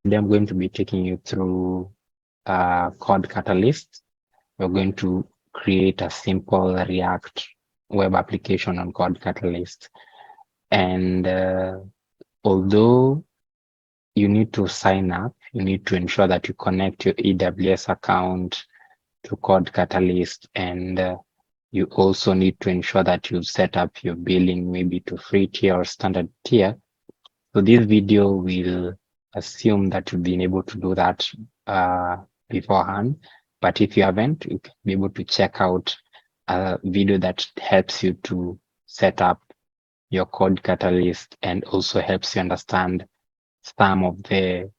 Today I'm going to be taking you through CodeCatalyst. We're going to create a simple React web application on CodeCatalyst. And although you need to sign up, you need to ensure that you connect your AWS account to CodeCatalyst, and you also need to ensure that you set up your billing maybe to free tier or standard tier. So this video will assume that you've been able to do that beforehand. But if you haven't, you can be able to check out a video that helps you to set up your CodeCatalyst and also helps you understand some of the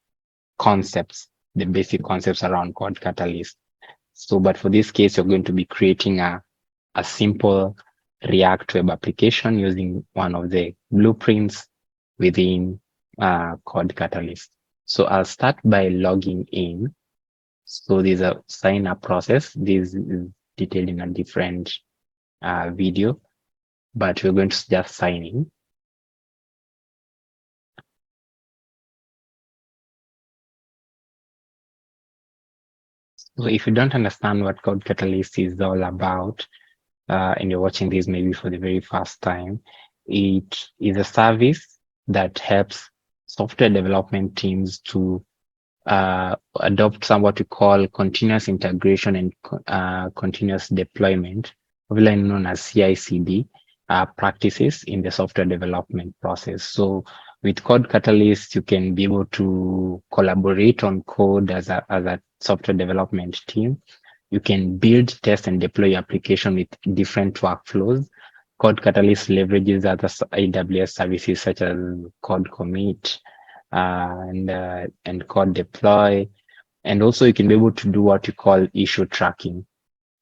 concepts, the basic concepts around CodeCatalyst. So, but for this case, you're going to be creating a simple React web application using one of the blueprints within CodeCatalyst. So I'll start by logging in. So there's a sign up process. This is detailed in a different video, but we're going to just sign in. So if you don't understand what CodeCatalyst is all about, and you're watching this maybe for the very first time, it is a service that helps software development teams to adopt what we call continuous integration and continuous deployment, popularly known as CI/CD practices in the software development process. So with CodeCatalyst, you can be able to collaborate on code as a software development team. You can build, test, and deploy your application with different workflows. CodeCatalyst leverages other AWS services such as code commit, and code deploy, and also you can be able to do what you call issue tracking.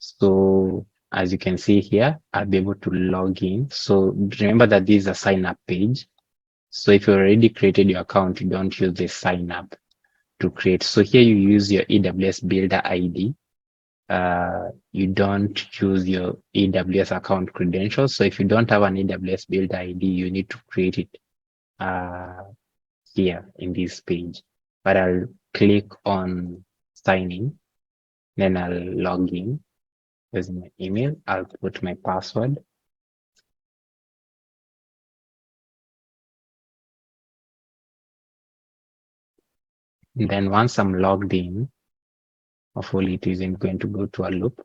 So as you can see here, I'll be able to log in. So remember that this is a sign up page. So if you already created your account, you don't use the sign up to create. So here you use your AWS Builder ID. You don't use your AWS account credentials. So if you don't have an AWS Builder ID, you need to create it here in this page. But I'll click on sign in, then I'll log in using my email. I'll put my password. And then once I'm logged in, hopefully it isn't going to go to a loop.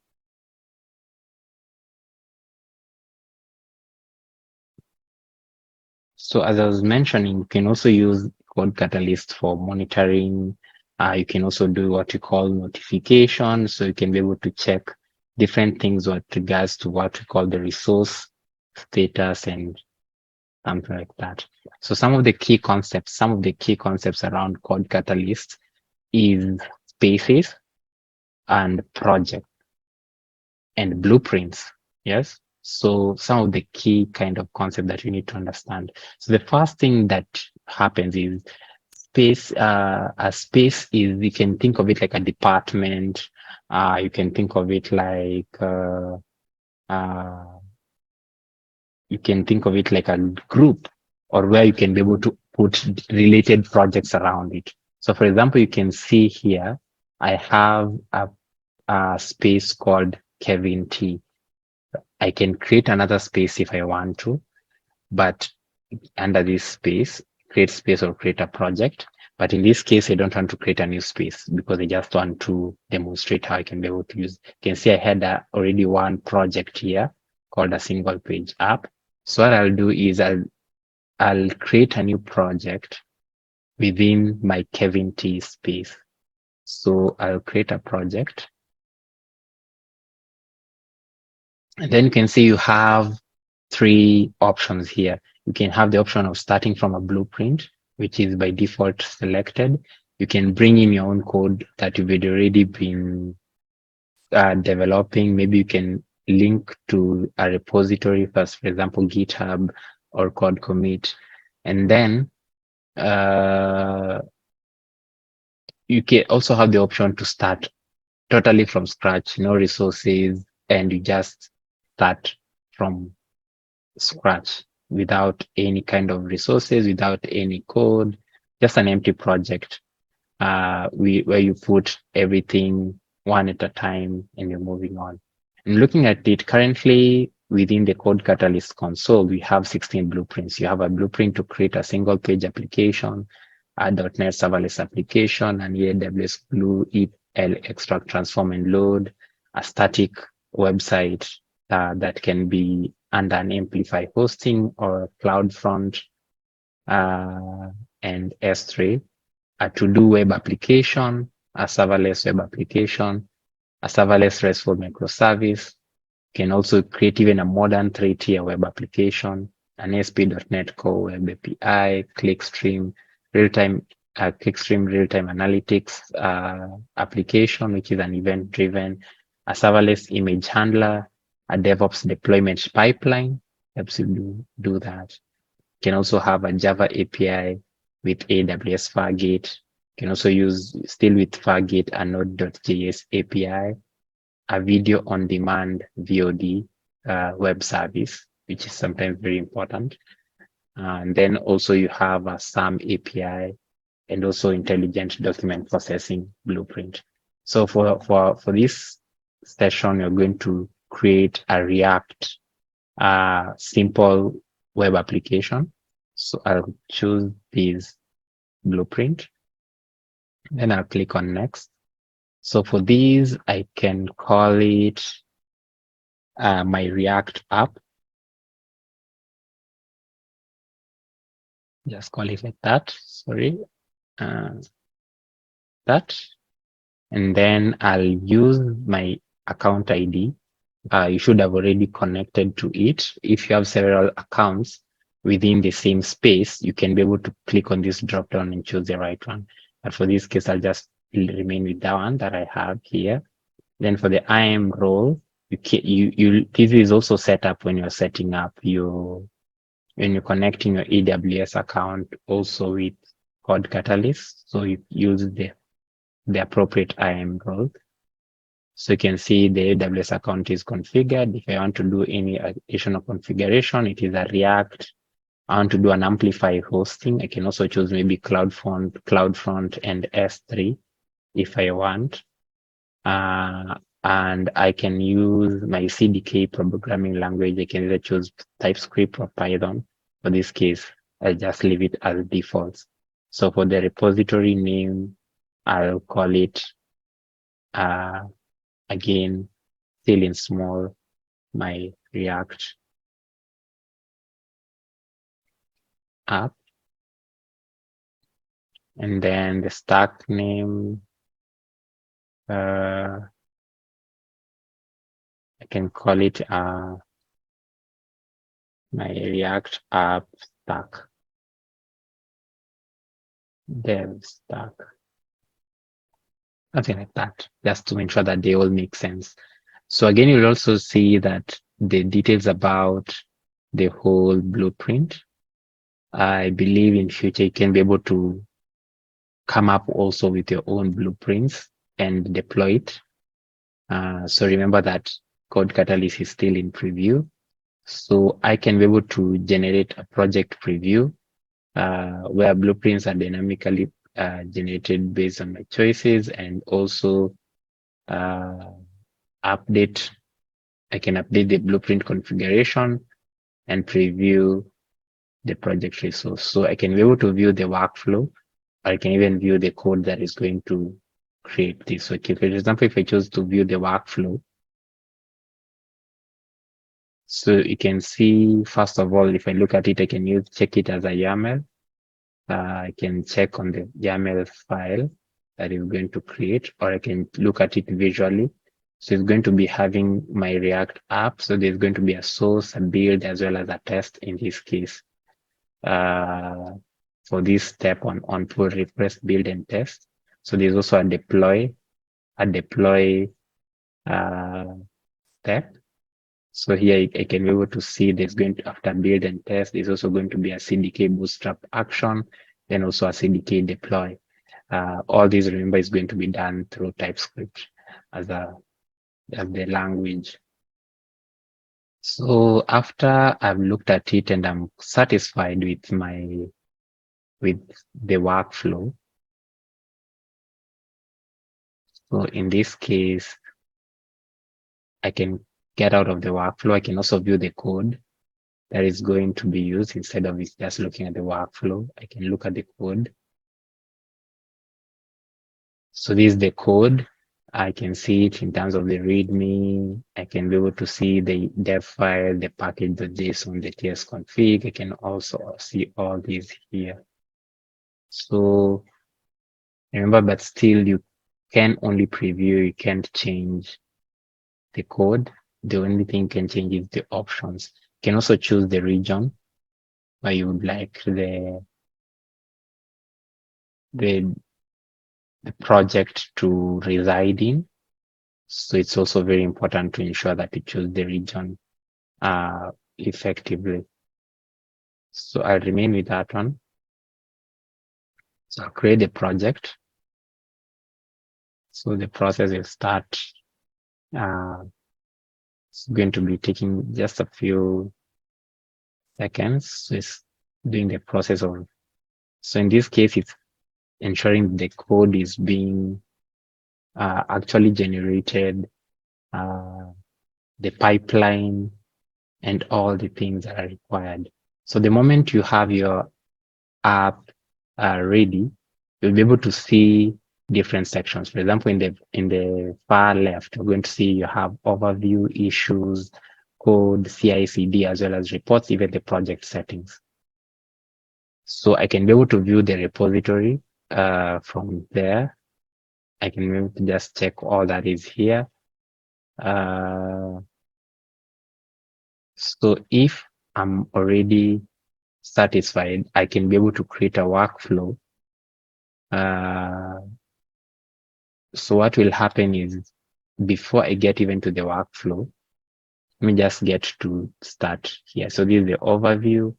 So as I was mentioning, you can also use CodeCatalyst for monitoring. You can also do what you call notifications. So you can be able to check different things with regards to what we call the resource status and something like that. So some of the key concepts around CodeCatalyst is spaces and project and blueprints. Yes. So some of the key kind of concept that you need to understand. So the first thing that happens is space. A space is, you can think of it like a department. You can think of it like you can think of it like a group, or where you can be able to put related projects around it. So for example, you can see here, I have a space called Kevin T. I can create another space if I want to, but under this space, create space or create a project. But in this case, I don't want to create a new space because I just want to demonstrate how I can be able to use. You can see I had already one project here called a single page app. So what I'll do is I'll create a new project within my Kevin T space. So I'll create a project. And then you can see you have three options here. You can have the option of starting from a blueprint, which is by default selected. You can bring in your own code that you've already been developing. Maybe you can link to a repository first, for example, GitHub or code commit. And then you can also have the option to start totally from scratch, no resources, and you just start from scratch without any kind of resources, without any code, just an empty project. where you put everything one at a time and you're moving on. And looking at it currently within the CodeCatalyst console, we have 16 blueprints. You have a blueprint to create a single page application, a .NET serverless application, an AWS Glue, ETL, extract, transform, and load, a static website that can be under an Amplify hosting or CloudFront and S3, a to-do web application, a serverless web application, a serverless RESTful microservice. You can also create even a modern 3-tier web application, an ASP.NET Core Web API, Clickstream, Clickstream real-time analytics application, which is an event-driven, a serverless image handler, a DevOps deployment pipeline helps you do that. You can also have a Java API with AWS Fargate. You can also use, still with Fargate, a Node.js API, a video on demand VOD web service, which is sometimes very important. And then also you have a SAM API and also intelligent document processing blueprint. So for this session, you're going to create a React simple web application. So I'll choose this blueprint. Then I'll click on next. So for these, I can call it my React app. Just call it like that. Sorry. That. And then I'll use my account ID. You should have already connected to it. If you have several accounts within the same space, you can be able to click on this drop down and choose the right one. But for this case, I'll just remain with that one that I have here. Then for the IAM role, this is also set up when you're setting up when you're connecting your AWS account also with CodeCatalyst. So you use the appropriate IAM role. So you can see the AWS account is configured. If I want to do any additional configuration, it is a React. I want to do an Amplify hosting. I can also choose maybe CloudFront and S3 if I want. And I can use my CDK programming language. I can either choose TypeScript or Python. For this case, I'll just leave it as default. So for the repository name, I'll call it, again, still in small, my React app. And then the stack name, I can call it my React app stack, dev stack, something like that, just to make sure that they all make sense. So again, you'll also see that the details about the whole blueprint. I believe in future you can be able to come up also with your own blueprints and deploy it. So remember that CodeCatalyst is still in preview. So I can be able to generate a project preview where blueprints are dynamically generated based on my choices, and also update. I can update the blueprint configuration and preview the project resource. So I can be able to view the workflow. I can even view the code that is going to create this. So for example, if I choose to view the workflow, so you can see, first of all, if I look at it, I can check it as a YAML. I can check on the YAML file that is going to create, or I can look at it visually. So it's going to be having my React app. So there's going to be a source, a build, as well as a test in this case. For this step on pull request, build, and test. So there's also a deploy step. So here I can be able to see there's going to, after build and test, there's also going to be a CDK bootstrap action, then also a CDK deploy. All these, remember, is going to be done through TypeScript as the language. So after I've looked at it and I'm satisfied with the workflow, So in this case, I can get out of the workflow. I can also view the code that is going to be used instead of just looking at the workflow. I can look at the code. So this is the code. I can see it in terms of the README. I can be able to see the dev file, the package.json, the TS config. I can also see all these here. So remember, but still you can only preview, you can't change the code. The only thing you can change is the options. You can also choose the region where you would like the project to reside in. So it's also very important to ensure that you choose the region effectively. So I'll remain with that one. So I'll create a project. So the process will start. It's going to be taking just a few seconds. So it's doing the process of. So in this case, it's ensuring the code is being actually generated, the pipeline, and all the things that are required. So the moment you have your app ready, you'll be able to see different sections. For example, in the far left, you're going to see you have overview, issues, code, CI/CD, as well as reports, even the project settings. So I can be able to view the repository from there. I can be able to just check all that is here. So if I'm already satisfied, I can be able to create a workflow. So what will happen is before I get even to the workflow, let me just get to start here. So this is the overview.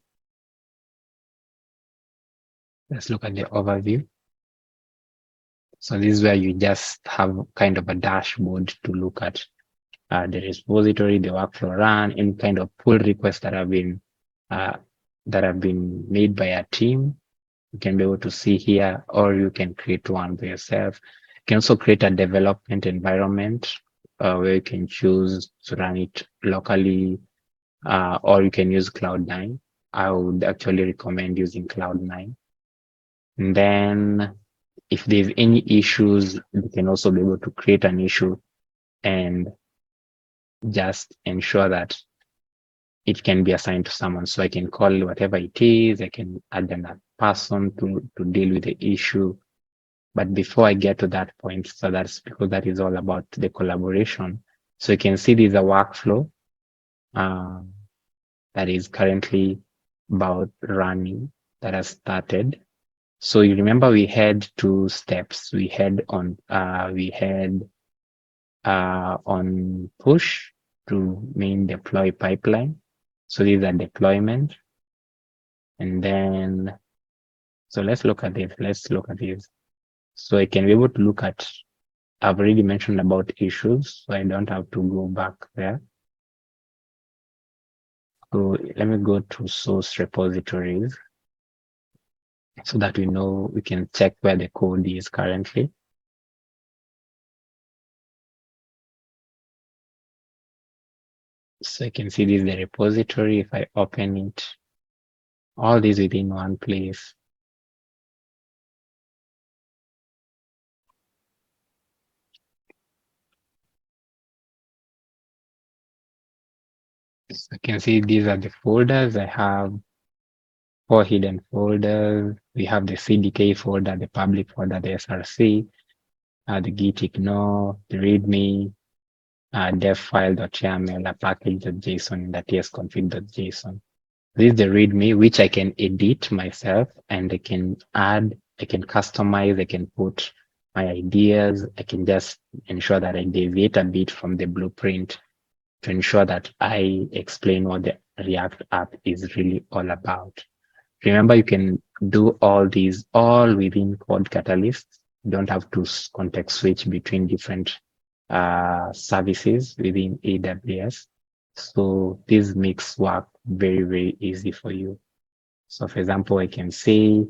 Let's look at the overview. So this is where you just have kind of a dashboard to look at the repository, the workflow run, any kind of pull requests that have been made by a team. You can be able to see here, or you can create one by yourself. You can also create a development environment where you can choose to run it locally, or you can use Cloud9. I would actually recommend using Cloud9. And then if there's any issues, you can also be able to create an issue and just ensure that it can be assigned to someone. So I can call whatever it is, I can add a person to deal with the issue. But before I get to that point, so that's because that is all about the collaboration. So you can see there's a workflow that is currently about running that has started. So you remember we had two steps. We had on push to main deploy pipeline. So these are deployment. And then, so let's look at this. Let's look at this. So I can be able to look at, I've already mentioned about issues, so I don't have to go back there. So let me go to source repositories so that we know we can check where the code is currently. So I can see this is the repository. If I open it, all these within one place. So I can see these are the folders. I have 4 hidden folders. We have the CDK folder, the public folder, the SRC, the git ignore, the readme, dev file.yaml, a package.json, and the tsconfig.json. This is the readme, which I can edit myself, and I can add, I can customize, I can put my ideas. I can just ensure that I deviate a bit from the blueprint to ensure that I explain what the React app is really all about. Remember, you can do all these all within CodeCatalyst. You don't have to context switch between different services within AWS. So this makes work very, very easy for you. So for example, I can say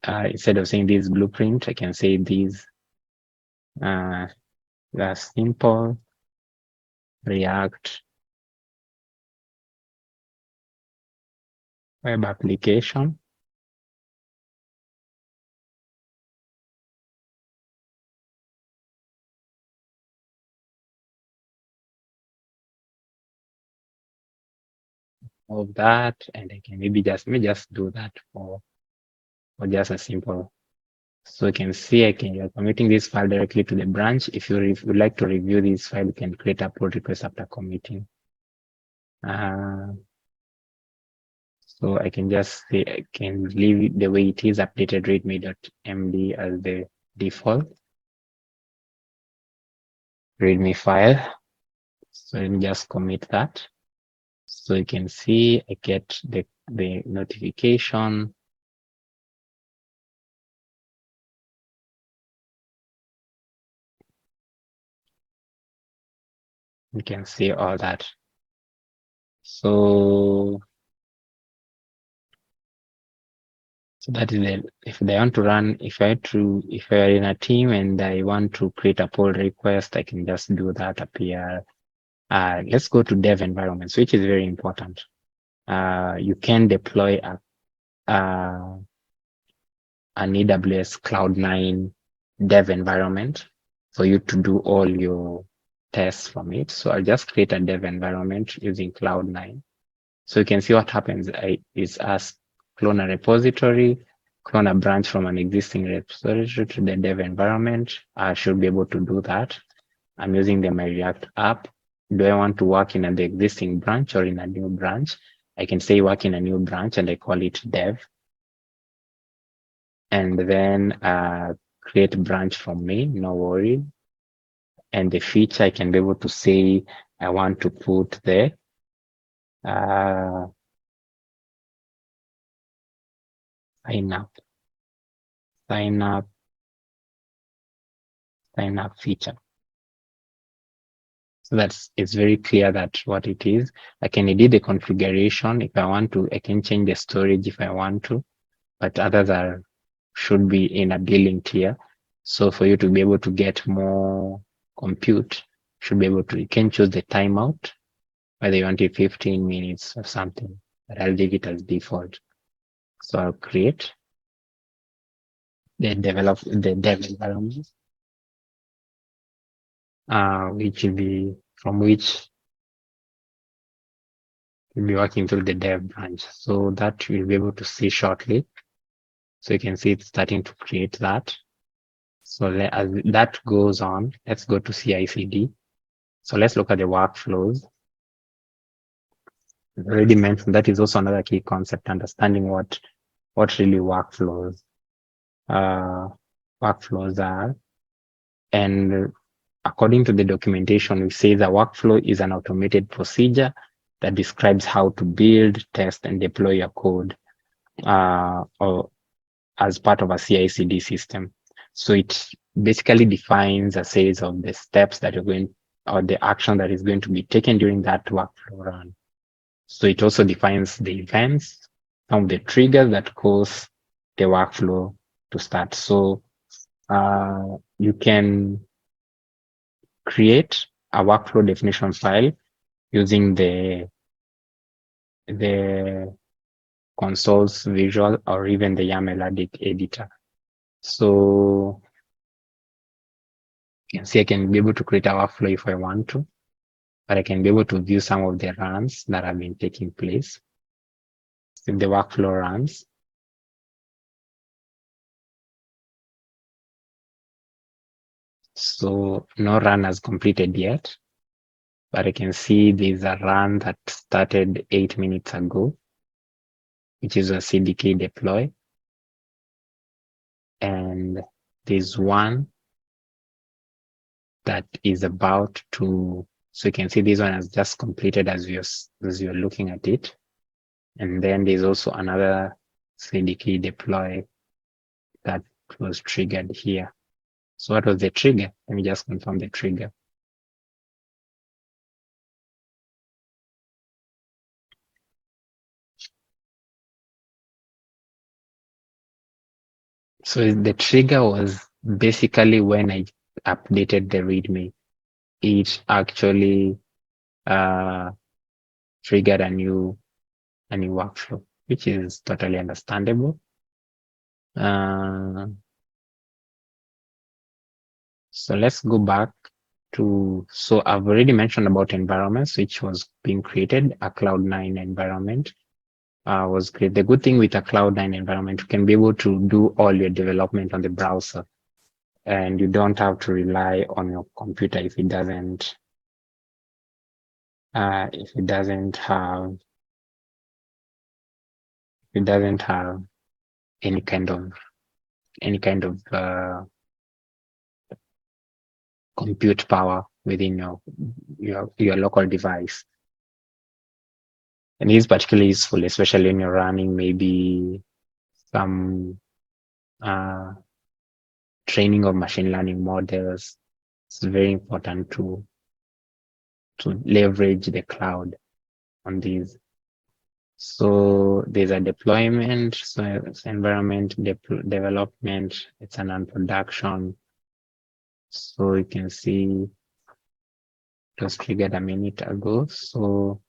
instead of saying this blueprint, I can say these the simple React web application. Of that, and I can maybe just do that for just a simple. So you can see you're committing this file directly to the branch. If you would like to review this file, you can create a pull request after committing. So I can just say I can leave it the way it is, updated readme.md as the default readme file. So let me just commit that. So you can see I get the notification. You can see all that. So that is it. If they want to run, if I are in a team and I want to create a pull request, I can just do that up here. Let's go to dev environments, which is very important. You can deploy an AWS Cloud9 dev environment for you to do all your tests from it. So I'll just create a dev environment using Cloud9. So you can see what happens is as clone a repository, clone a branch from an existing repository to the dev environment. I should be able to do that. I'm using the My React app. Do I want to work in the existing branch or in a new branch? I can say work in a new branch and I call it dev. And then create branch from me, no worry. And the feature I can be able to say I want to put the sign up feature. So it's very clear that what it is. I can edit the configuration if I want to. I can change the storage if I want to, but others should be in a billing tier. So for you to be able to get more compute, you can choose the timeout, whether you want it 15 minutes or something, but I'll leave it as default. So I'll create the dev environment, which will be from which we'll be working through the dev branch. So that we'll be able to see shortly. So you can see it's starting to create that. So as that goes on, let's go to CI/CD. So let's look at the workflows. I've already mentioned that is also another key concept, understanding what really workflows are. And according to the documentation, we say the workflow is an automated procedure that describes how to build, test, and deploy your code or as part of a CI/CD system. So it basically defines a series of the steps that you're going or the action that is going to be taken during that workflow run. So it also defines the events, some of the triggers that cause the workflow to start. So you can create a workflow definition file using the console's visual or even the YAML editor. So you can see I can be able to create a workflow if I want to, but I can be able to view some of the runs that have been taking place. If the workflow runs, so no run has completed yet, but I can see there's a run that started 8 minutes ago, which is a CDK deploy. And there's one that is about to, so you can see this one has just completed as you're looking at it. And then there's also another CDK deploy that was triggered here. So what was the trigger? Let me just confirm the trigger. So the trigger was basically when I updated the README, it actually triggered a new workflow, which is totally understandable. So let's go back to, so I've already mentioned about environments, which was being created. A Cloud9 environment was created. The good thing with a Cloud9 environment, you can be able to do all your development on the browser, and you don't have to rely on your computer if it doesn't have any kind of compute power within your local device. And it is particularly useful, especially when you're running maybe some training of machine learning models. It's very important to leverage the cloud on these. So there's a deployment, so it's environment development, it's an unproduction. So you can see it was triggered a minute ago. So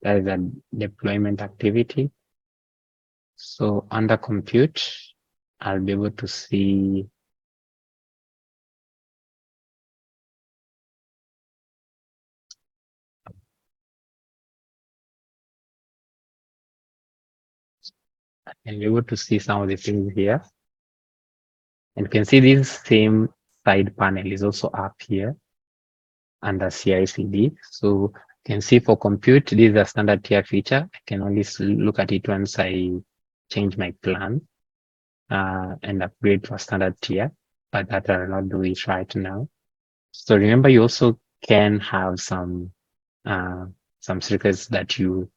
that is a deployment activity. So under compute, I'll be able to see some of the things here. And you can see this same side panel is also up here under CI/CD. So you can see for compute, this is a standard tier feature. I can only look at it once I change my plan and upgrade to a standard tier, but that I will not do it right now. So remember, you also can have some secrets that you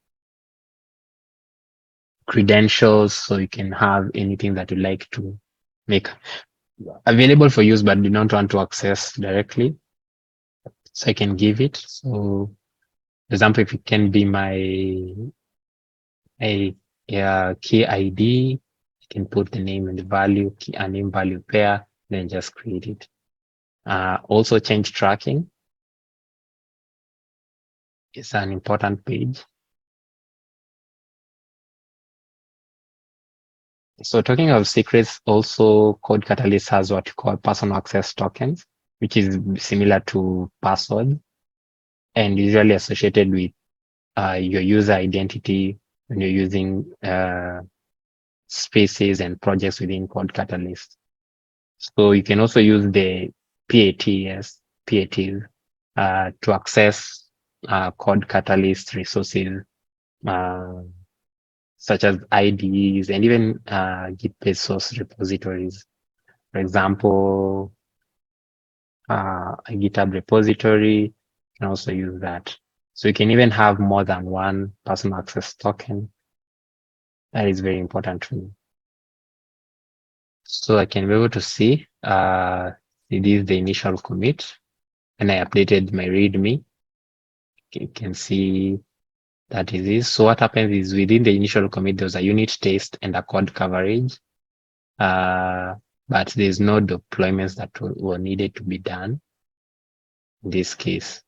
credentials, so you can have anything that you like to make available for use, but do not want to access directly. So I can give it. So, for example, if it can be my key ID, I can put the name and the value, a name value pair, then just create it. Also, change tracking is an important page. So talking of secrets, also CodeCatalyst has what you call personal access tokens, which is similar to password and usually associated with your user identity when you're using spaces and projects within CodeCatalyst. So you can also use the PATs to access CodeCatalyst resources such as IDEs and even Git-based source repositories. For example, a GitHub repository, you can also use that. So you can even have more than one personal access token. That is very important to me. So I can be able to see it is the initial commit, and I updated my README. You can see that is this. So what happens is within the initial commit, there's a unit test and a code coverage, but there's no deployments that were needed to be done in this case.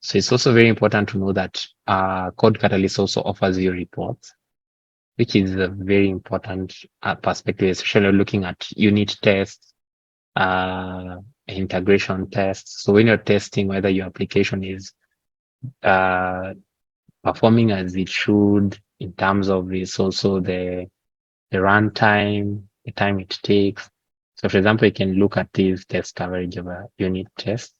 So it's also very important to know that CodeCatalyst also offers you reports, which is a very important perspective, especially looking at unit tests, integration tests. So when you're testing whether your application is performing as it should in terms of this, also the runtime, the time it takes. So for example, you can look at this test coverage of a unit test.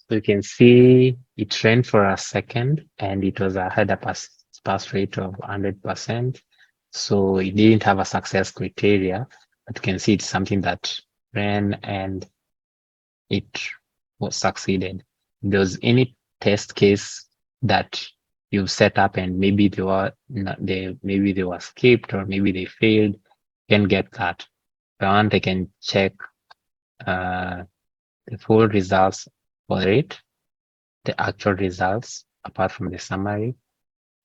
So you can see it ran for a second and it was had a pass rate of 100%. So it didn't have a success criteria, but you can see it's something that ran and it was succeeded. If there was any test case that you've set up and maybe they were not, maybe they were skipped or maybe they failed, you can get that. If I want, I can check the full results for it, the actual results apart from the summary.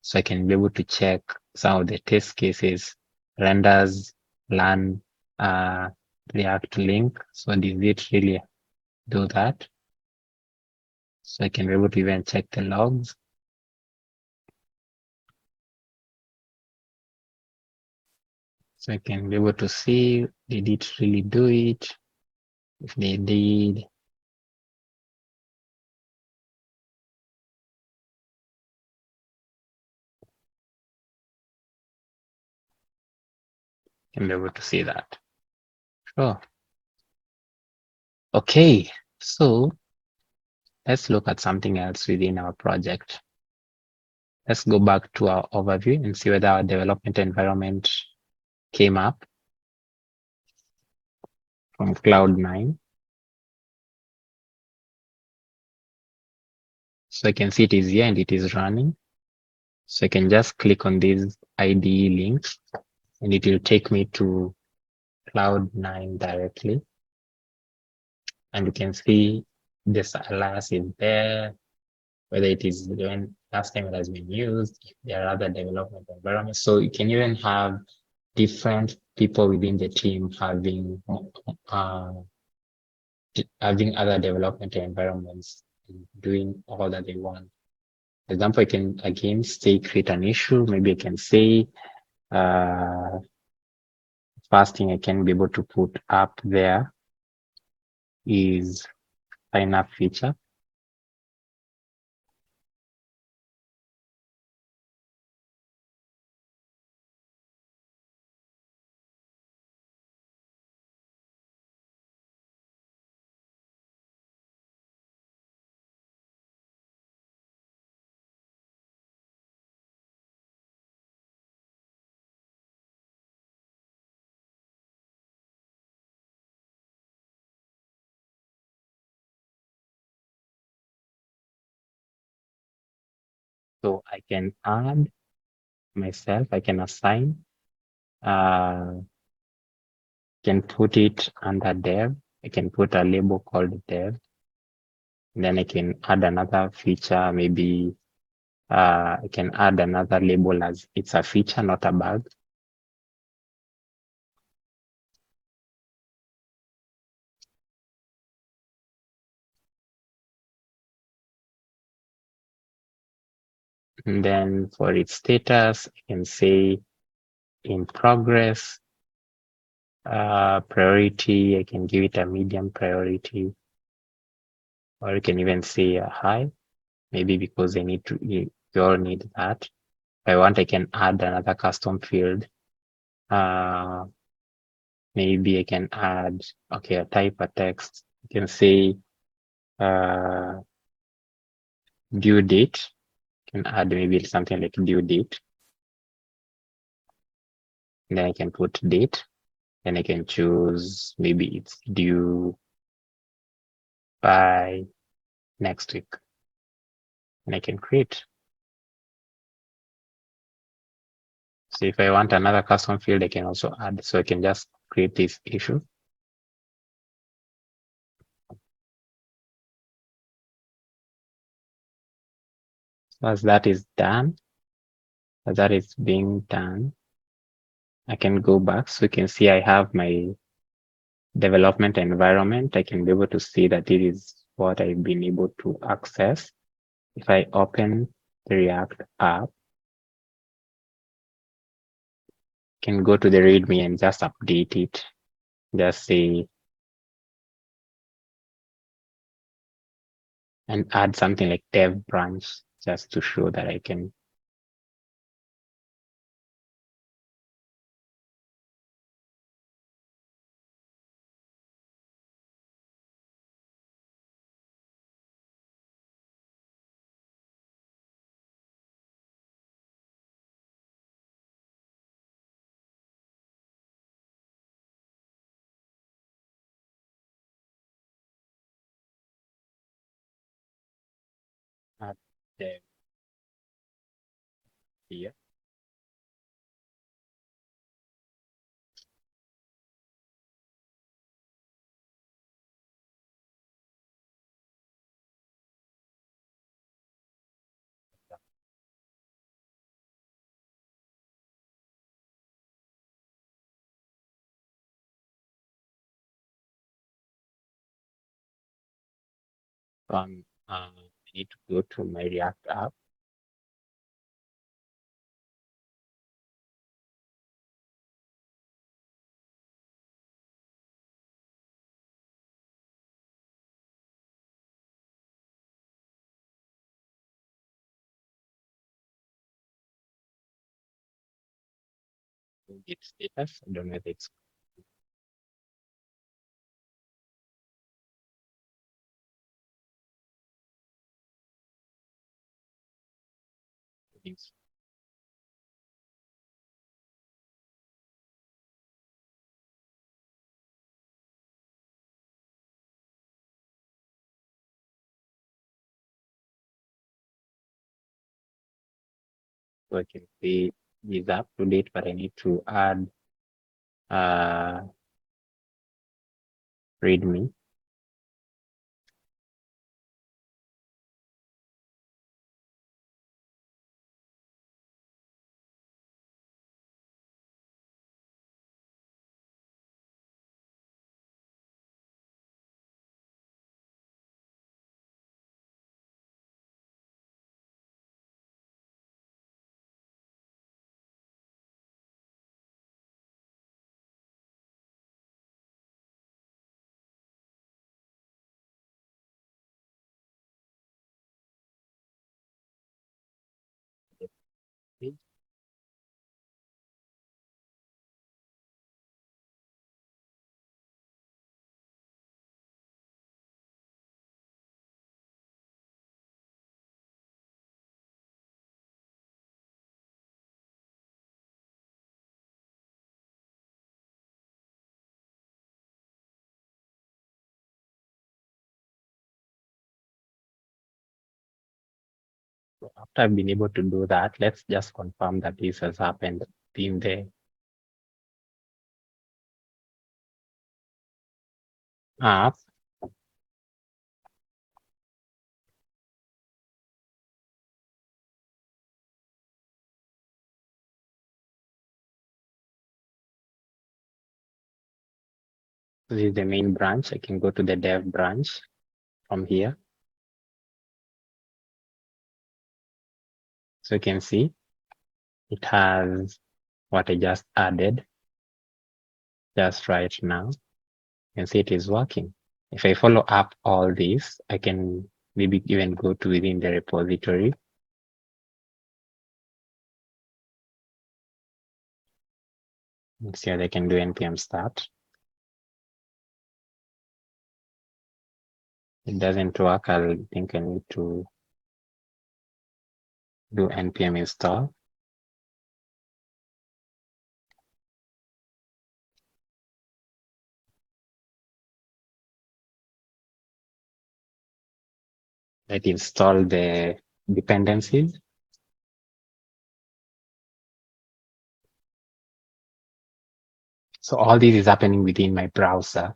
So I can be able to check some of the test cases, renders, learn, React link. So did it really do that? So I can be able to even check the logs. So I can be able to see, did it really do it? If they did, I can be able to see that. Sure. Okay, so let's look at something else within our project. Let's go back to our overview and see whether our development environment came up from Cloud9. So I can see it is here and it is running. So I can just click on this IDE link and it will take me to Cloud9 directly. And you can see this alias is there, whether it is when last time it has been used, if there are other development environments. So you can even have different people within the team having other development environments and doing all that they want. For example, I can again say create an issue. Maybe I can say first thing I can be able to put up there is sign up feature. So I can add myself, I can assign, can put it under dev. I can put a label called dev. Then I can add another feature, maybe I can add another label as it's a feature, not a bug. And then for its status, I can say in progress, priority, I can give it a medium priority, or you can even say a high, maybe because I need to, you all need that. If I want, I can add another custom field. Maybe I can add, okay, a type a text. You can say due date. You can add maybe something like due date. And then I can put date. Then I can choose maybe it's due by next week. And I can create. So if I want another custom field, I can also add. So I can just create this issue. So as that is done, as that is being done, I can go back. So you can see I have my development environment. I can be able to see that it is what I've been able to access. If I open the React app, I can go to the README and just update it. Just say, and add something like dev branch just to show that I can. add dev here. I need to go to my React app. Git status. I don't know if it's it's- so I can see is up to date, but I need to add readme. So after I've been able to do that, let's just confirm that this has happened in the app. This is the main branch. I can go to the dev branch from here. So you can see it has what I just added just right now. You can see it is working. If I follow up all this, I can maybe even go to within the repository. Let's see how they can do npm start. It doesn't work. I think I need to do npm install. Let install the dependencies. So all this is happening within my browser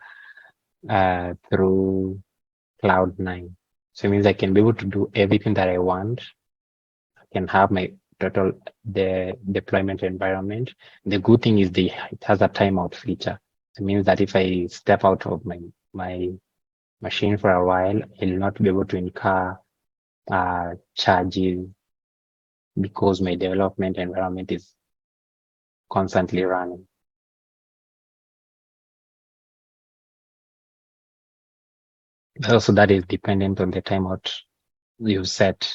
through Cloud9. So it means I can be able to do everything that I want. I can have my total the deployment environment. The good thing is it has a timeout feature. It means that if I step out of my machine for a while, I'll not be able to incur charges because my development environment is constantly running. Also, that is dependent on the timeout you set.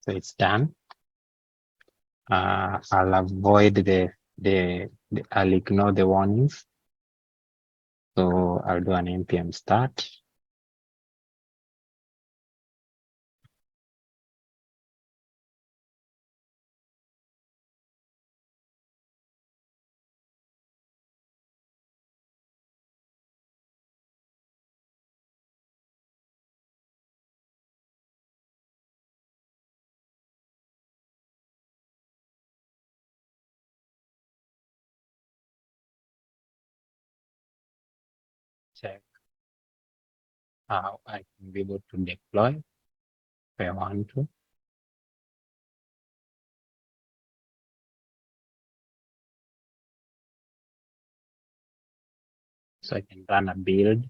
So it's done. I'll avoid I'll ignore the warnings. So I'll do an npm start. check how I can be able to deploy if I want to. So I can run a build.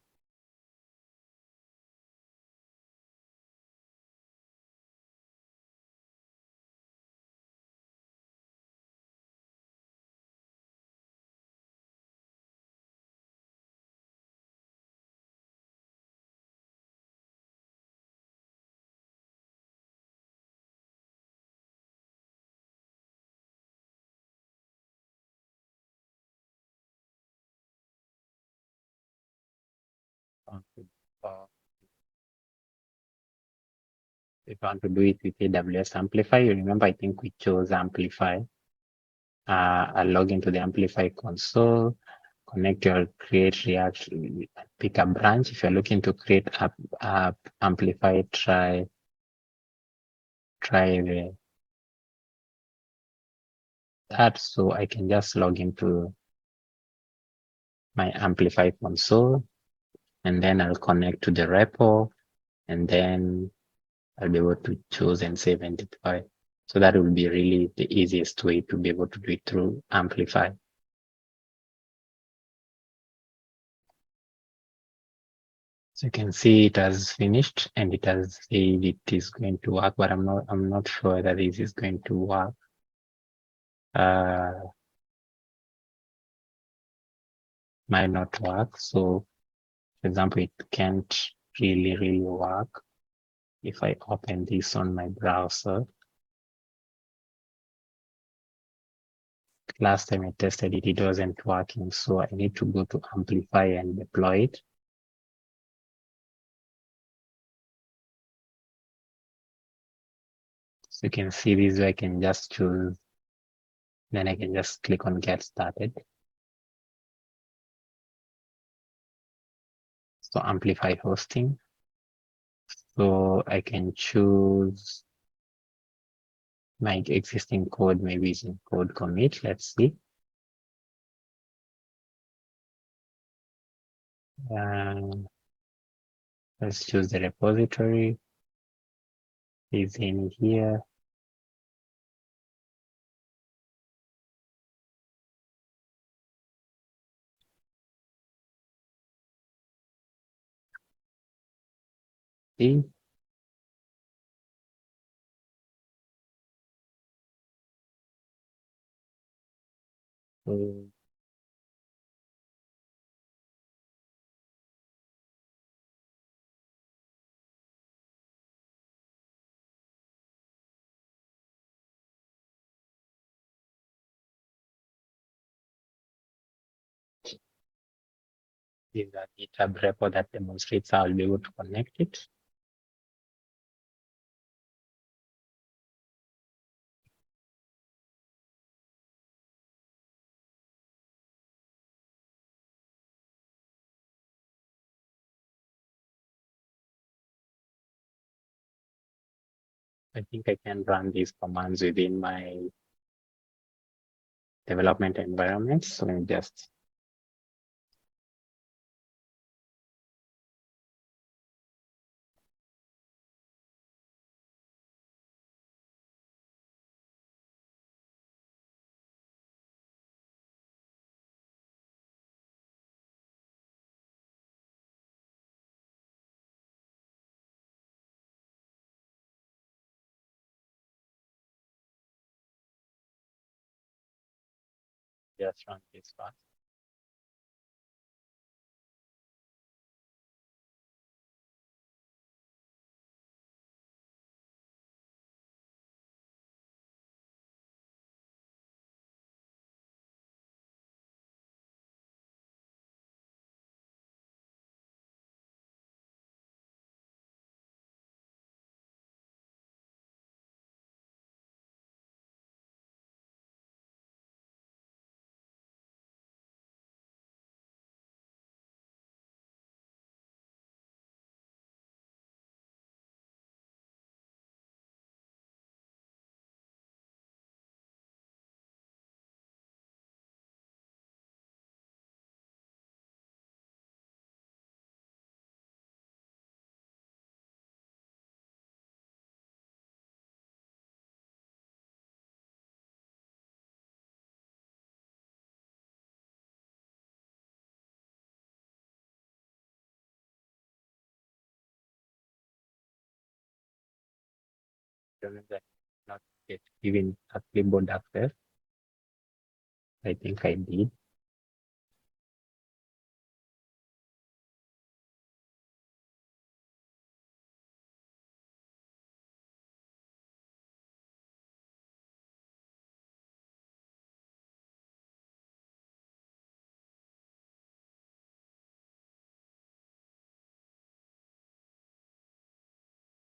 If I want to do it with AWS Amplify, you remember, I think we chose Amplify. I'll log into the Amplify console, connect your create React, pick a branch. If you're looking to create app Amplify, try that. So I can just log into my Amplify console, and then I'll connect to the repo, and then I'll be able to choose and save and deploy. So that will be really the easiest way to be able to do it through Amplify. So you can see it has finished and it has said it is going to work, but I'm not sure that this is going to work. Might not work. So for example, it can't really work. If I open this on my browser, last time I tested it, it wasn't working. So I need to go to Amplify and deploy it. So you can see this way, I can just choose, then I can just click on get started. So Amplify hosting. So I can choose my existing code, maybe it's in code commit. Let's see. Let's choose the repository. Is in here. See. So this is a GitHub repo that demonstrates how I'll be able to connect it. I think I can run these commands within my development environment. So let me just run this fast. remember not get given a clipboard access. I think I did.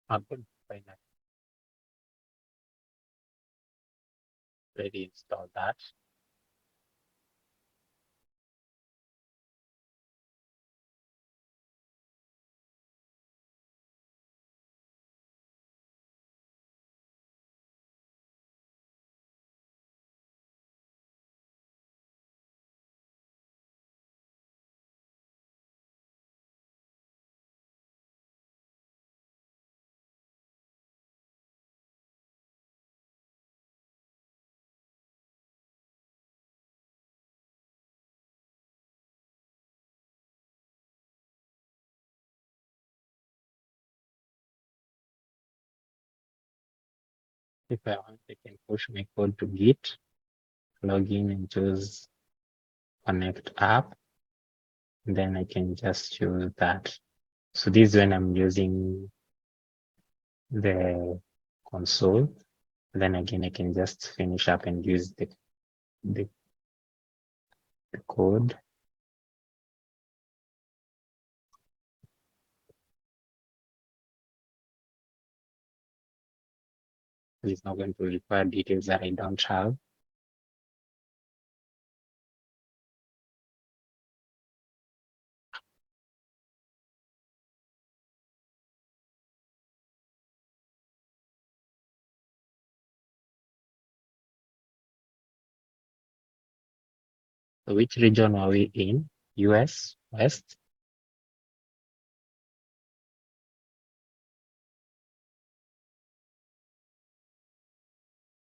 I'm going to find that already installed that. If I want, I can push my code to Git, log in and choose connect app. Then I can just choose that. So this is when I'm using the console. Then again, I can just finish up and use the code. It's not going to require details that I don't have. So which region are we in? US West?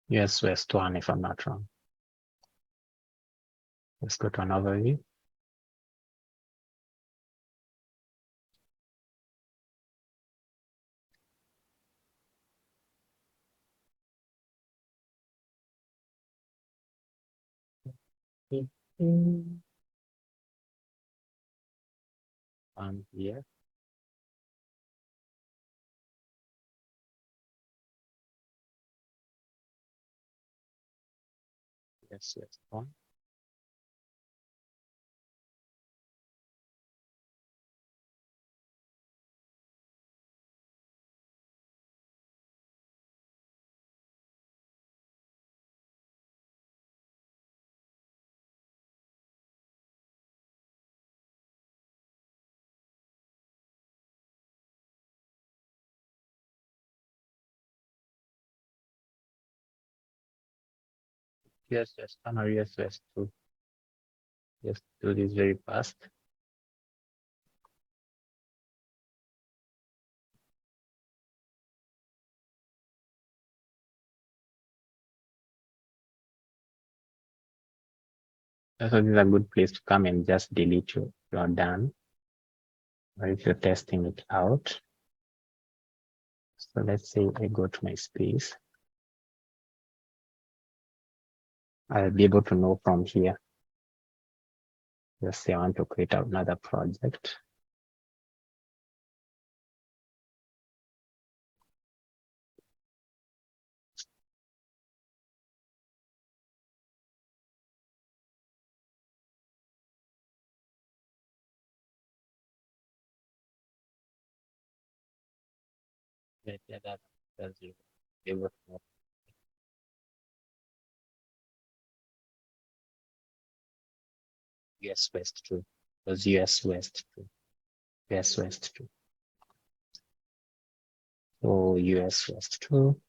US West 1, if I'm not wrong. Let's go to an overview. Here. Yes, West 1. Yes, West 1 or yes, West 2. Just do this very fast. So this is a good place to come and just delete you're done. Or if you're testing it out. So let's say I go to my space. I'll be able to know from here. Just say I want to create another project. Let's say that you be able to know. US West 2. Because US West 2. US West 2. So US West 2.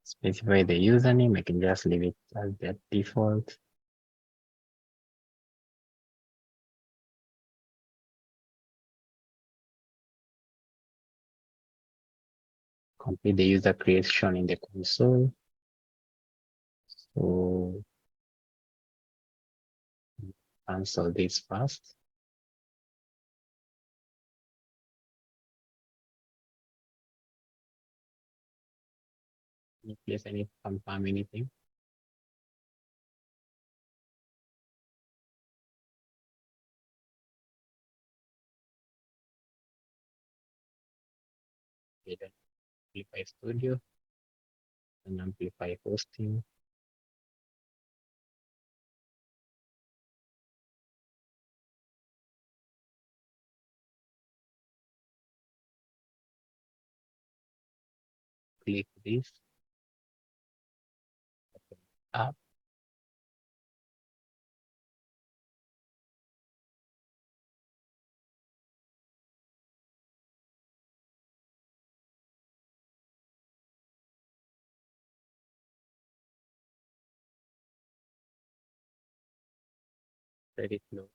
Specify the username. I can just leave it as the default. Complete the user creation in the console. So cancel this first. Please, I need to confirm anything. Okay, then Amplify Studio and Amplify Hosting. Click this. Open up. Let it load.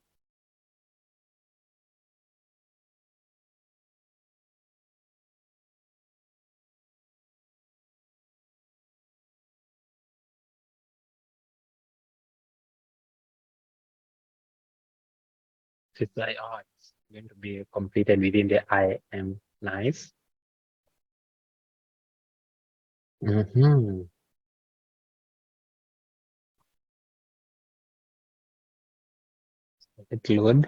It's like, oh, it's going to be completed within the IM. Nice. Mm-hmm. Let it load.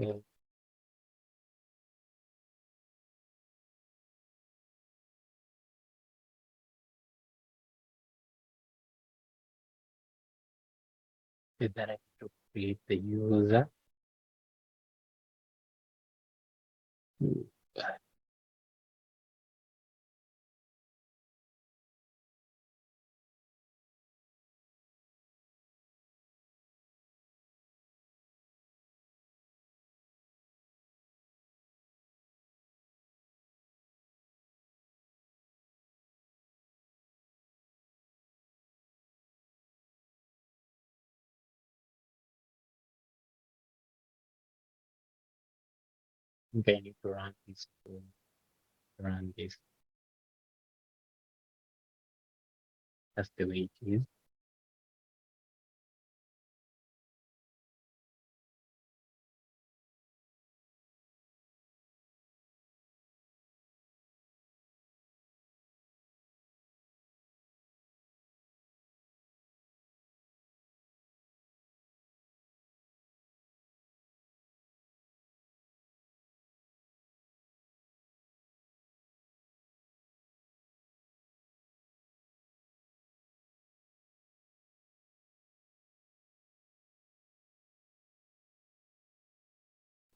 Okay. With that, I need to create the user. Okay, I need to run this. Run this. That's the way it is.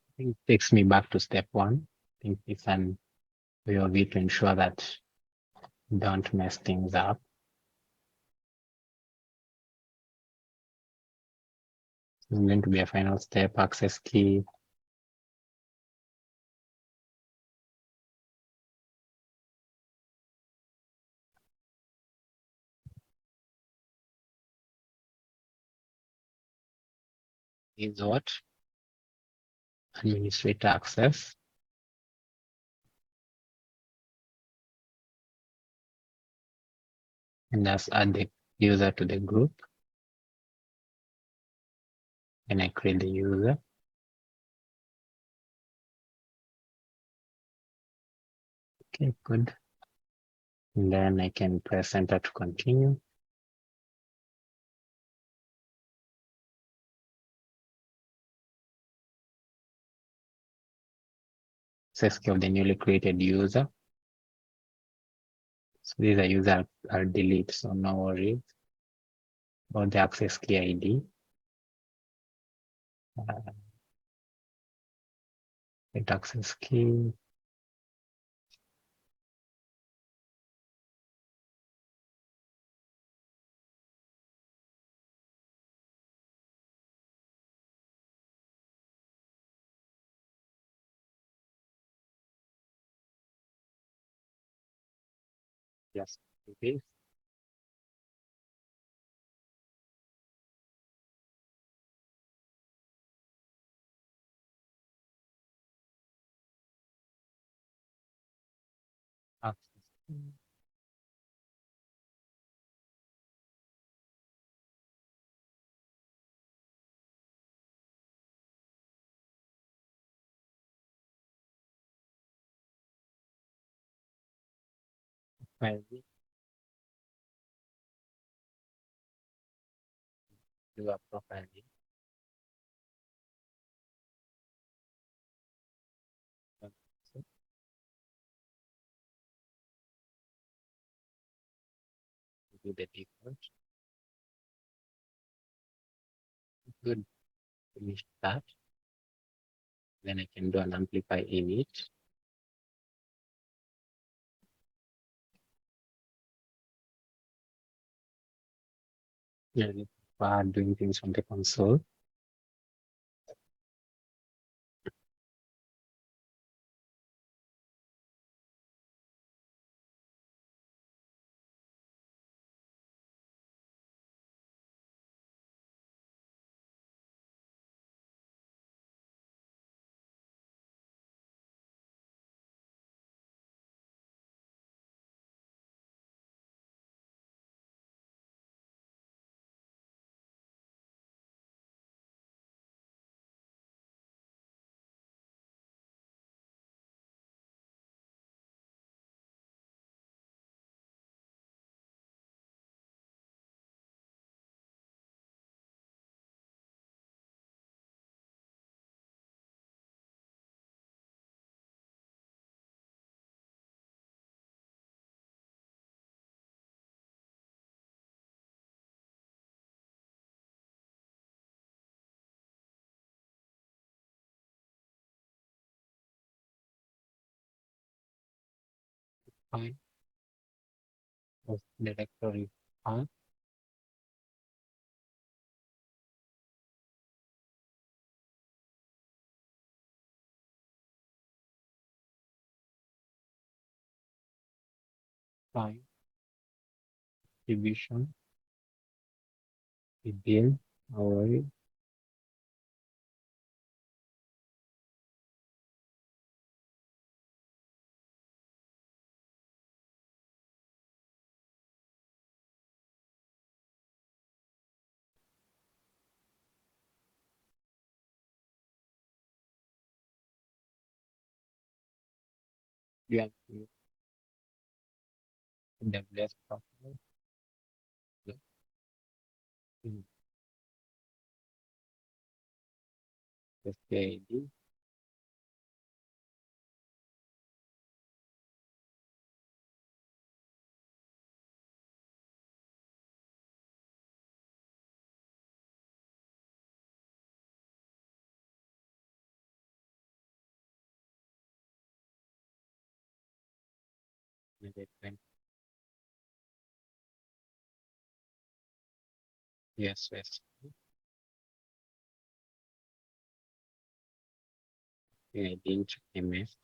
I think it takes me back to step one. I think it's an way of it to ensure that don't mess things up. It's going to be a final step, access key. Is what? Administrator access. And just add the user to the group. And I create the user. Okay, good. And then I can press enter to continue. Access key of the newly created user. So these are user are delete, so no worries. or the access key ID. Get access key. Yes, it is. Access key. File name. Do a profile name. So do the default. Good. Finish that. Then I can do an amplify init. And start doing things on the console. Fine. Of directory path. Fine. Division. Begin. Our AWS software. SKID. Management. Yes, yes. Ident MS.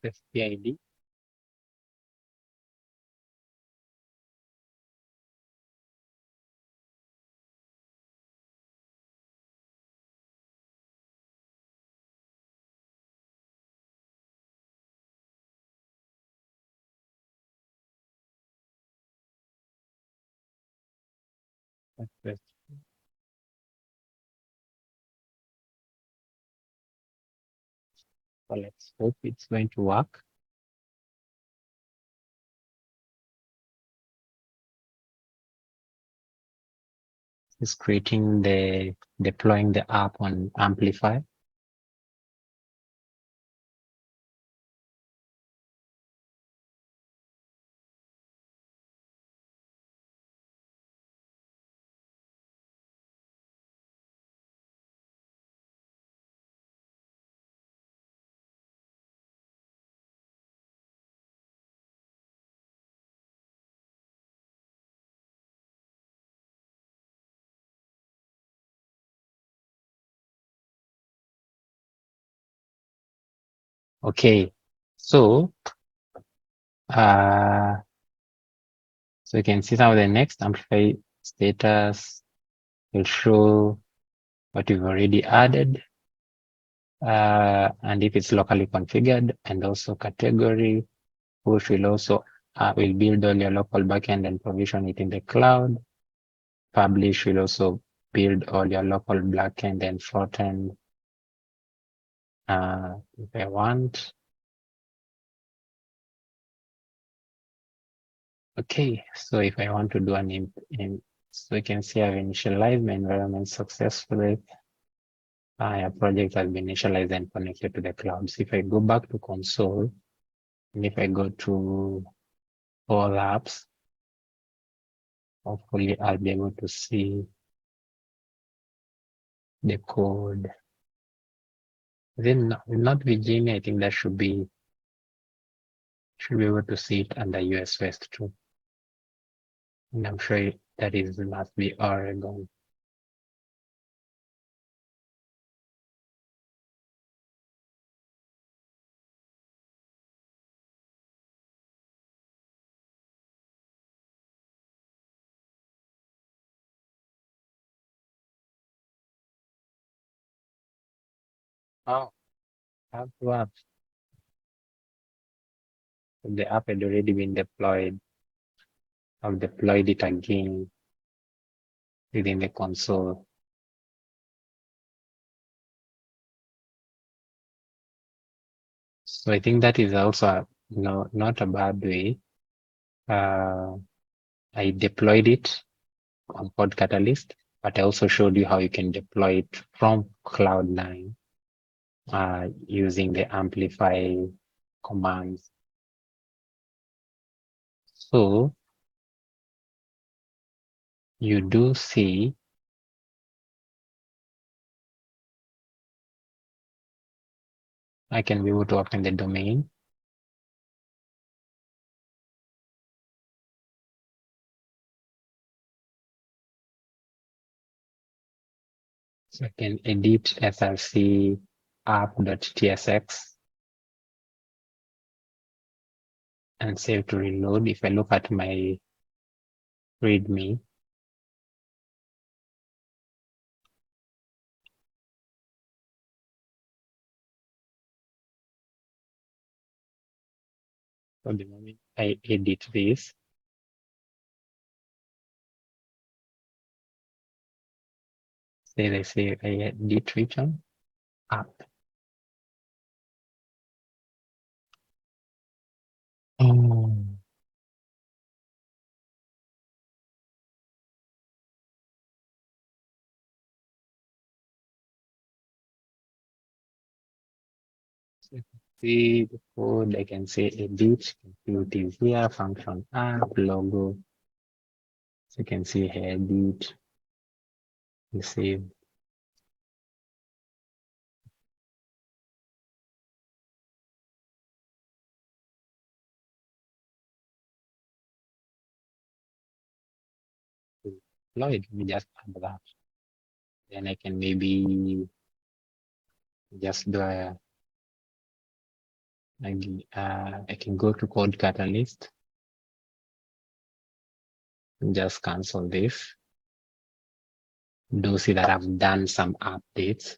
SKID. So let's hope it's going to work. It's deploying the app on Amplify. Okay, so so you can see some of the next Amplify status will show what you've already added, and if it's locally configured, and also category, which will also will build all your local backend and provision it in the cloud. Publish will also build all your local backend and frontend if I want. Okay, so if I want to do so you can see I've initialized my environment successfully. Your project has been initialized and connected to the cloud. So if I go back to console, and if I go to all apps, hopefully I'll be able to see the code. Then not Virginia, I think that should be able to see it under US West too. And I'm sure that must be Oregon. Oh, app to app. The app had already been deployed. I've deployed it again within the console. So I think that is also not a bad way. I deployed it on CodeCatalyst, but I also showed you how you can deploy it from Cloud9 using the Amplify commands. So you do see I can be able to open the domain. So I can edit src app.tsx and save to reload. If I look at my README, so the moment I edit this, say I edit return app. Oh. So see the code, I can say edit, it is here, function app, logo. So you can see here, edit, and save. Deploy it, we just add that. Then I can maybe just do I can go to CodeCatalyst and just cancel this. Do see that I've done some updates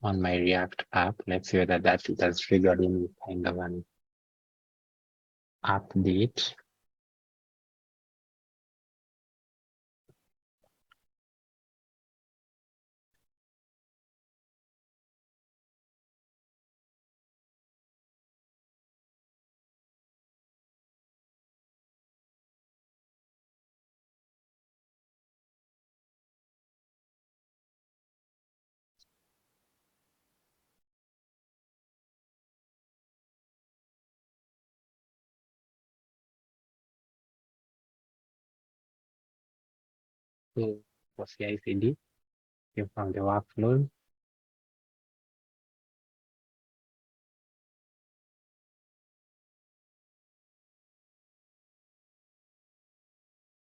on my React app. Let's see whether that has triggered any kind of an update. go for CI/CD, you found the workflow.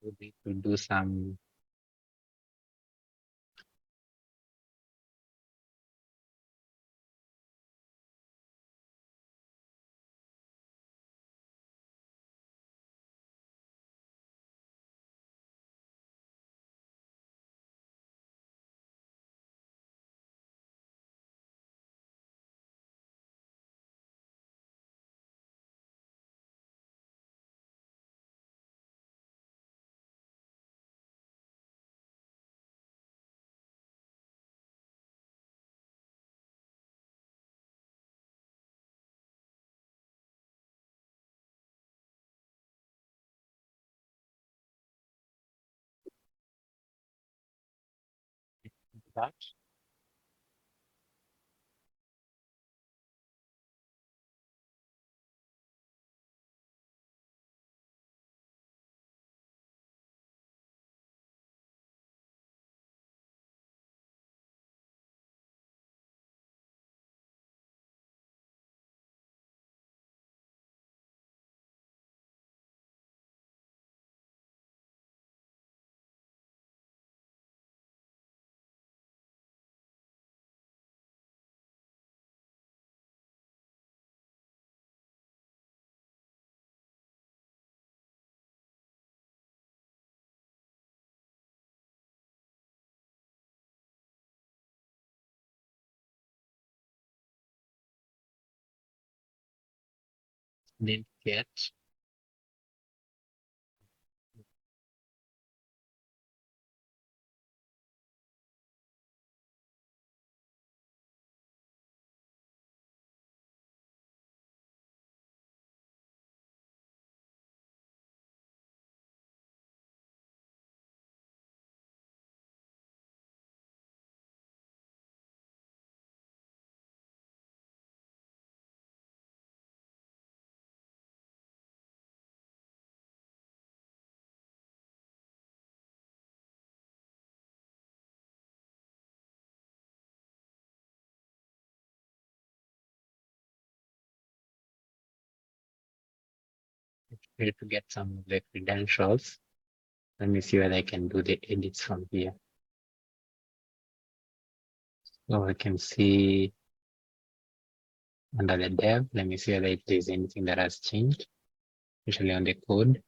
You need to do some that. Didn't get. Need to get some of the credentials. Let me see whether I can do the edits from here. So I can see under the dev, let me see whether there's anything that has changed, especially on the code.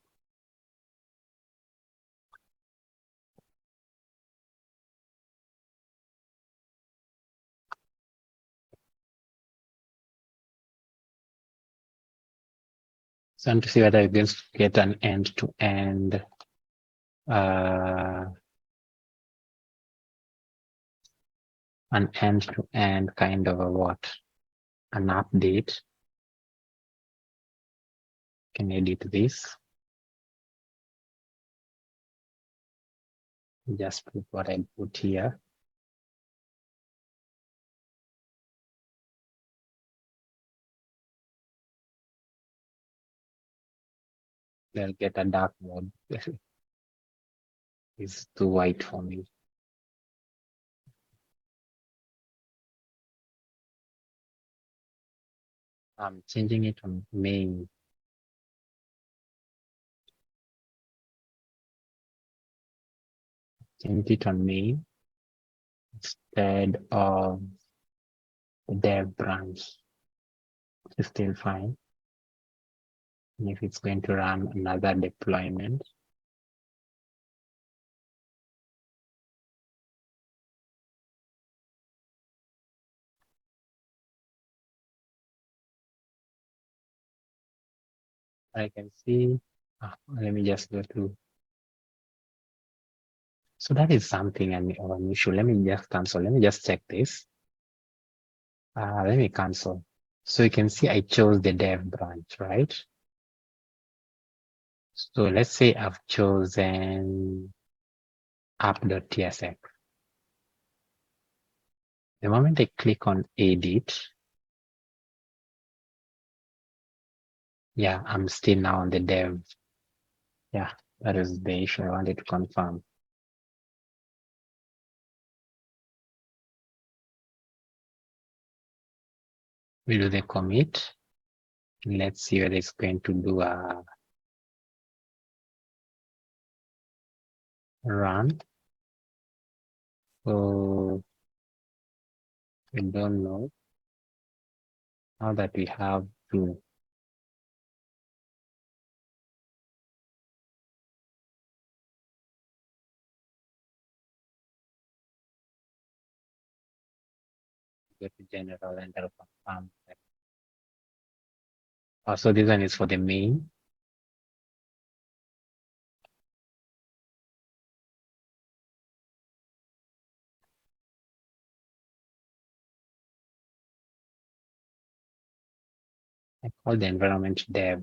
So I'm to see whether I can get an end-to-end kind of a what? An update. Can edit this. Just put what I put here. They'll get a dark mode. It's too white for me. I'm changing it on main. Change it on main instead of the dev branch. It's still fine. And if it's going to run another deployment, I can see, let me just go to. So that is something an issue. Let me just cancel. Let me just check this. Let me cancel. So you can see I chose the dev branch, right? So let's say I've chosen app.tsx. The moment I click on edit, yeah, I'm still now on the dev. Yeah, that is the issue I wanted to confirm. We do the commit. Let's see whether it's going to do a run. So we don't know. Now that we have to go to general and I'll confirm. Also, this one is for the main. I call the environment dev.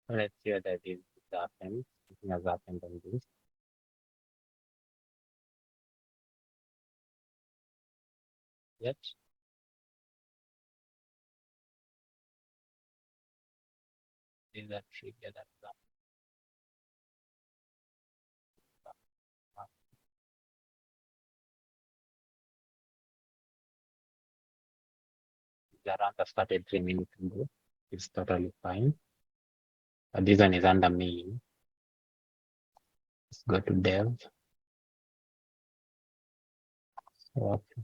So let's see whether this happens. Something has happened on this. Yet. Is that trigger that the run that started 3 minutes ago? It's totally fine. But this one is under main. Let's go to dev. Okay.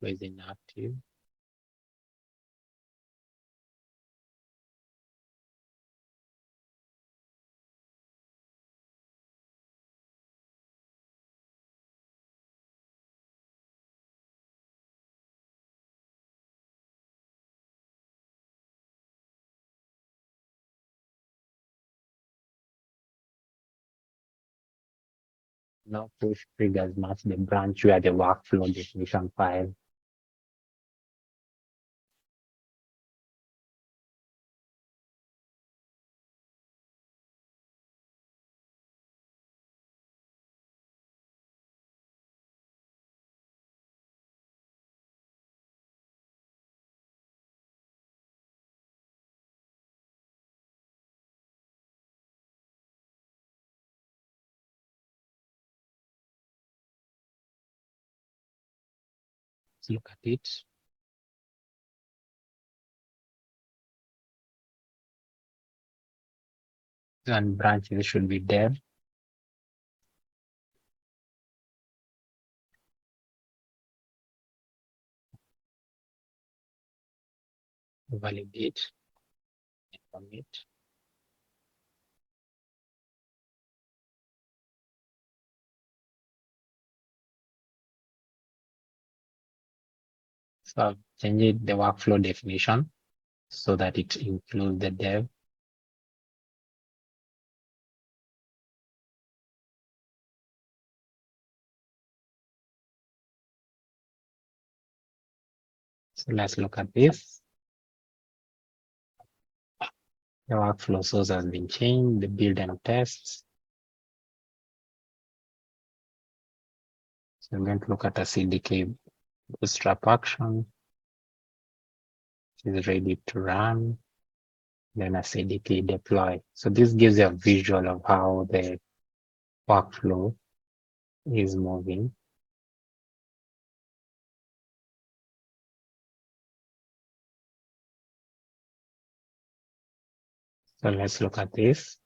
Is inactive. Now push triggers match the branch where the workflow definition file. Let's look at it. And branches should be dev. Validate and commit. So I've changed the workflow definition so that it includes the dev. So let's look at this. The workflow source has been changed, the build and tests. So I'm going to look at a CDK bootstrap action. It is ready to run. Then a CDK deploy. So this gives you a visual of how the workflow is moving. So let's look at this.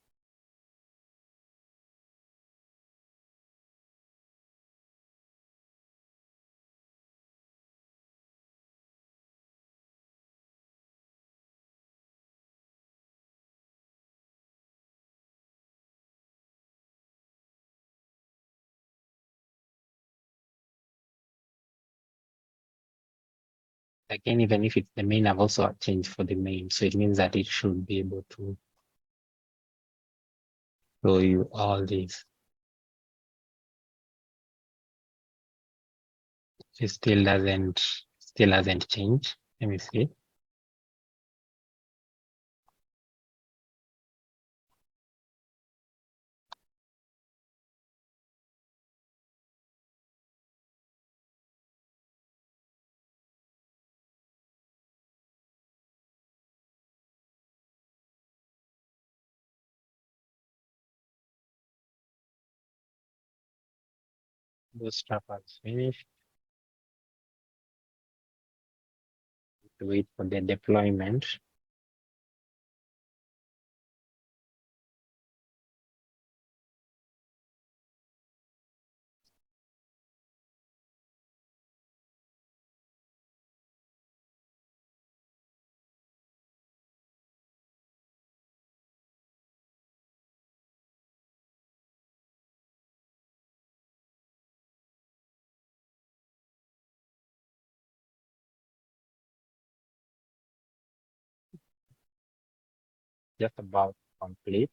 Again, even if it's the main, I've also changed for the main. So it means that it should be able to show you all these. It still hasn't changed. Let me see. Bootstrap has finished. Wait for the deployment. Just about complete.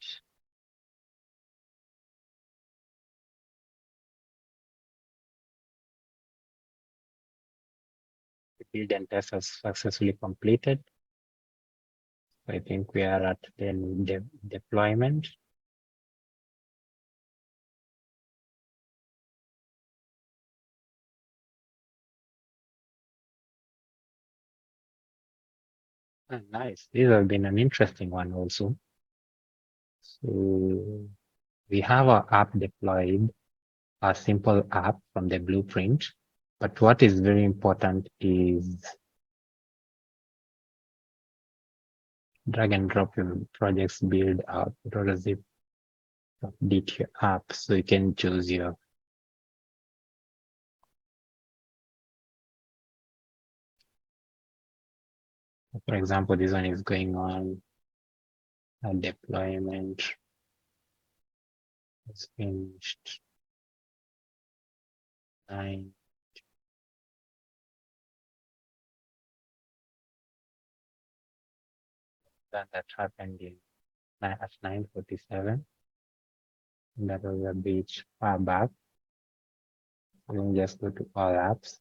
The build and test has successfully completed. I think we are at the deployment. Nice. This has been an interesting one also. So we have our app deployed, a simple app from the blueprint. But what is very important is drag and drop your projects build out zip update your app so you can choose your for example, this one is going on a deployment is finished 9 that happened in at 9:47. That was a bit far back. Let me just go to all apps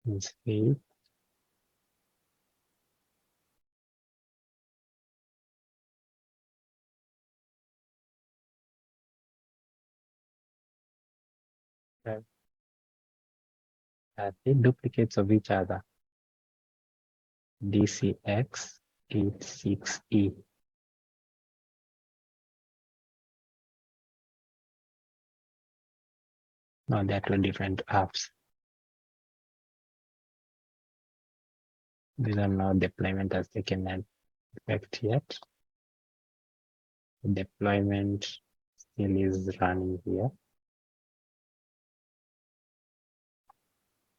and see. The duplicates of each other. DCX86E. No, they're two different apps. These are not deployment has taken effect yet. The deployment still is running here.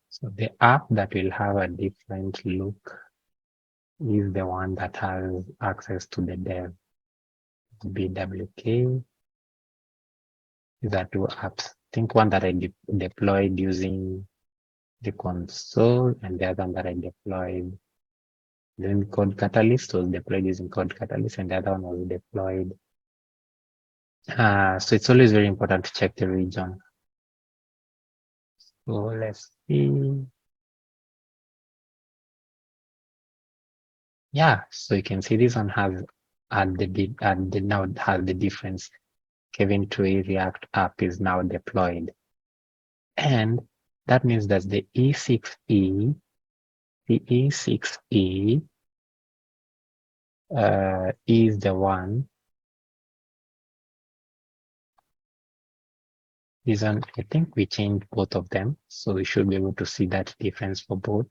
So the app that will have a different look is the one that has access to the dev. BWK. These are two apps. I think one that I deployed using the console and the other one that I deployed using CodeCatalyst was deployed using CodeCatalyst and the other one was deployed. So it's always very important to check the region. So let's see. Yeah, so you can see this one has now has the difference. Kevin Tui React app is now deployed. And that means that the E6E, the E6E is the one. This one, I think we changed both of them. So we should be able to see that difference for both.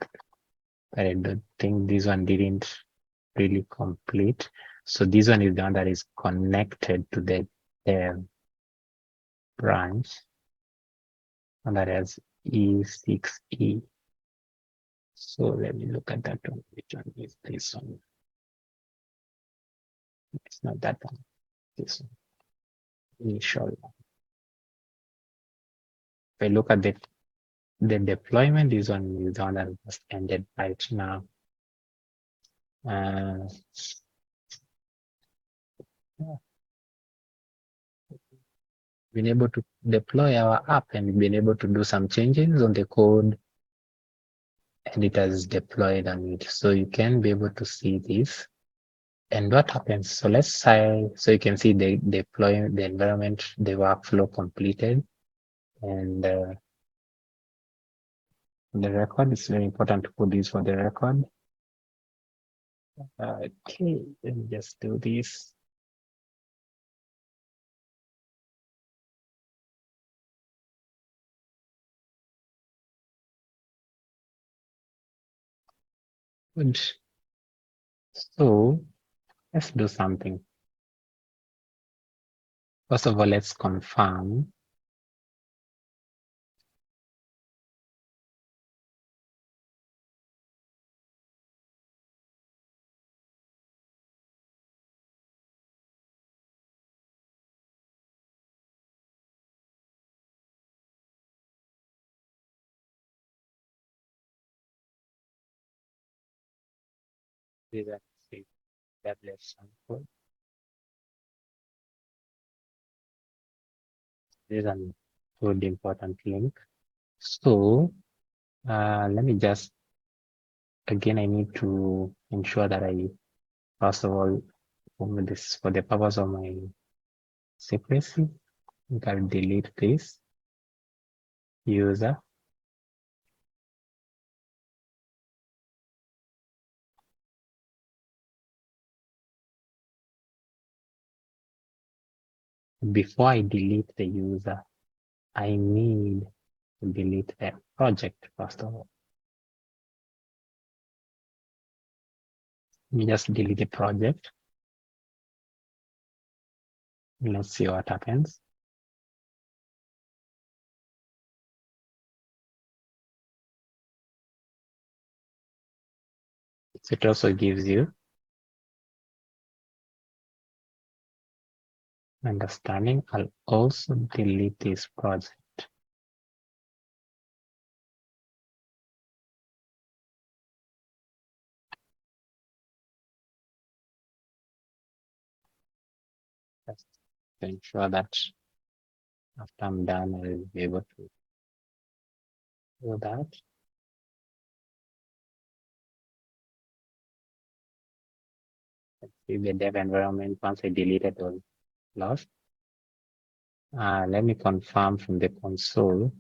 But I don't think this one didn't really complete. So this one is the one that is connected to the dev branch. And that has E6E. So let me look at that one. Which one is this one? It's not that one. This one. Initial. If I look at the deployment, this one is the one that just ended right now. Been able to deploy our app and been able to do some changes on the code and it has deployed on it. So you can be able to see this. And what happens? So let's say, so you can see the deploy, the environment, the workflow completed. And the record is very important to put this for the record. Okay, let me just do this. Good. So let's do something. First of all, let's confirm this is AWS sample. This is a good important link. So let me just, again, I need to ensure that first of all, this for the purpose of my secrecy, I'll delete this user. Before I delete the user, I need to delete the project first of all. Let me just delete the project. Let's see what happens. So it also gives you understanding. I'll also delete this project. Just to ensure that after I'm done, I'll be able to do that. Let's see the dev environment. Once I deleted it was lost. Let me confirm from the console.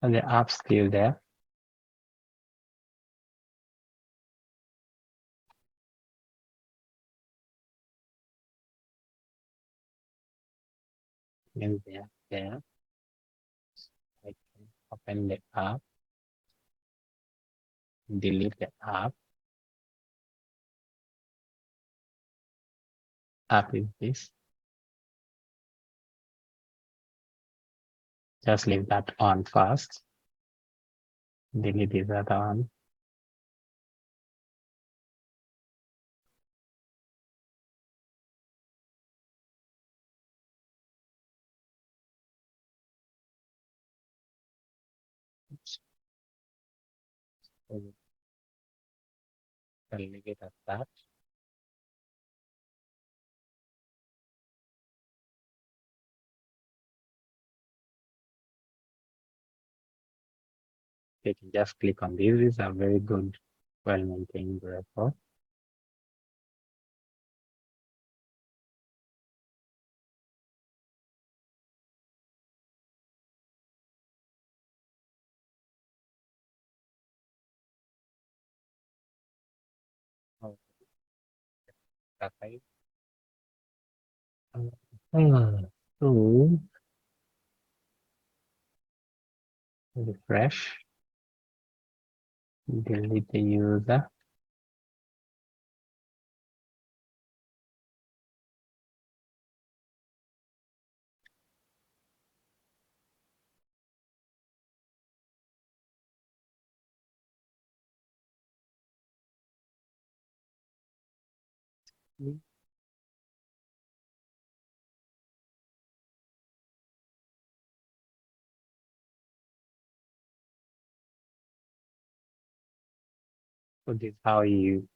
And the app's still there. And there. I can open the app, delete the app. App is this. Just leave that on first. Delete this other one. I'll leave it at that. You can just click on this. These are very good, well-maintained record. Okay. So refresh, delete the user. So this is how you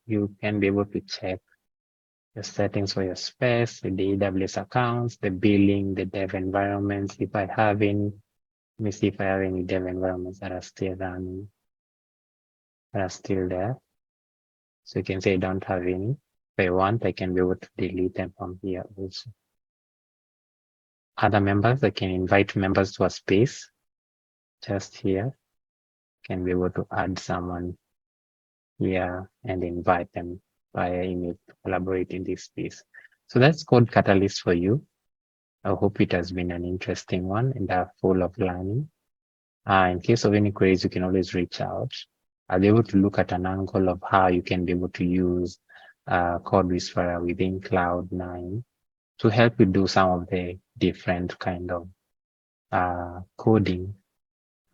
can be able to check the settings for your space, the AWS accounts, the billing, the dev environments. If I have any, let me see if I have any dev environments that are still running, that are still there. So you can say I don't have any. If I want, I can be able to delete them from here also. Other members, I can invite members to a space just here. Can be able to add someone here and invite them via email to collaborate in this space. So that's CodeCatalyst for you. I hope it has been an interesting one and full of learning. In case of any queries, you can always reach out. I'll be able to look at an angle of how you can be able to use Code Whisperer within Cloud9 to help you do some of the different kind of coding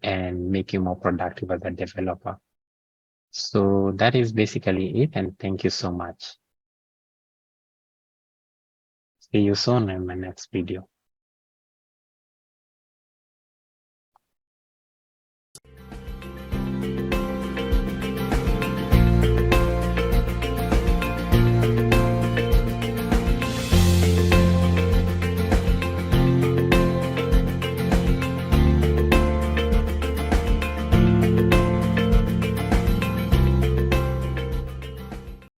and make you more productive as a developer. So that is basically it, and thank you so much. See you soon in my next video.